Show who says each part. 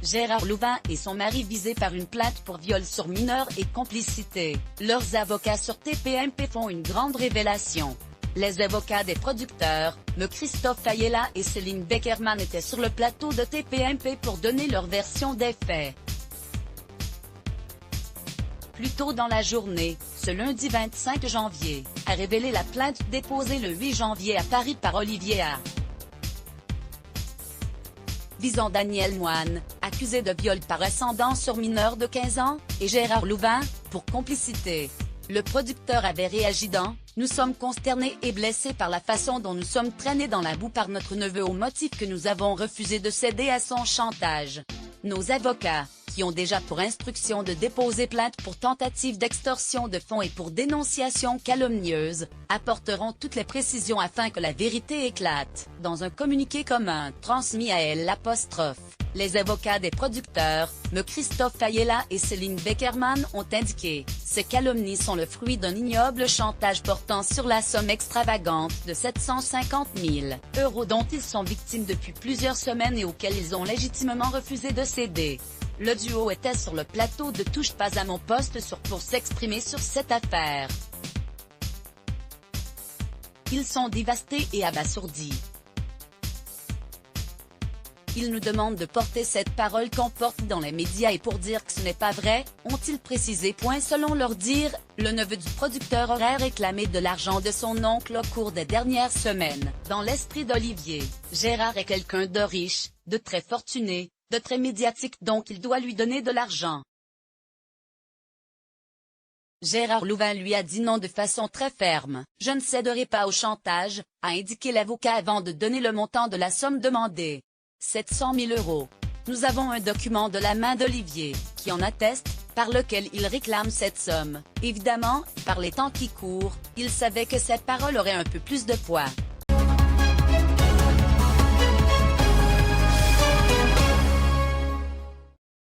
Speaker 1: Gérard Louvain et son mari visés par une plainte pour viol sur mineur et complicité. Leurs avocats sur TPMP font une grande révélation. Les avocats des producteurs, M. Christophe Ayala et Céline Beckerman étaient sur le plateau de TPMP pour donner leur version des faits. Plus tôt dans la journée, ce lundi 25 janvier, a révélé la plainte déposée le 8 janvier à Paris par Olivier A. visant Daniel Moine, accusé de viol par ascendant sur mineur de 15 ans, et Gérard Louvain, pour complicité. Le producteur avait réagi dans « Nous sommes consternés et blessés par la façon dont nous sommes traînés dans la boue par notre neveu au motif que nous avons refusé de céder à son chantage. Nos avocats, qui ont déjà pour instruction de déposer plainte pour tentative d'extorsion de fonds et pour dénonciation calomnieuse, apporteront toutes les précisions afin que la vérité éclate. » Dans un communiqué commun transmis à elle l'apostrophe, les avocats des producteurs, M. Christophe Ayala et Céline Beckerman, ont indiqué « Ces calomnies sont le fruit d'un ignoble chantage portant sur la somme extravagante de 750 000 € dont ils sont victimes depuis plusieurs semaines et auxquels ils ont légitimement refusé de céder. » Le duo était sur le plateau de Touche pas à mon poste pour s'exprimer sur cette affaire. Ils sont dévastés et abasourdis. Ils nous demandent de porter cette parole qu'on porte dans les médias et pour dire que ce n'est pas vrai, ont-ils précisé. Selon leur dire, le neveu du producteur aurait réclamé de l'argent de son oncle au cours des dernières semaines. Dans l'esprit d'Olivier, Gérard est quelqu'un de riche, de très fortuné, de très médiatique, donc il doit lui donner de l'argent. Gérard Louvain lui a dit non de façon très ferme. « Je ne céderai pas au chantage », a indiqué l'avocat avant de donner le montant de la somme demandée. 700 000 €. Nous avons un document de la main d'Olivier, qui en atteste, par lequel il réclame cette somme. Évidemment, par les temps qui courent, il savait que cette parole aurait un peu plus de poids.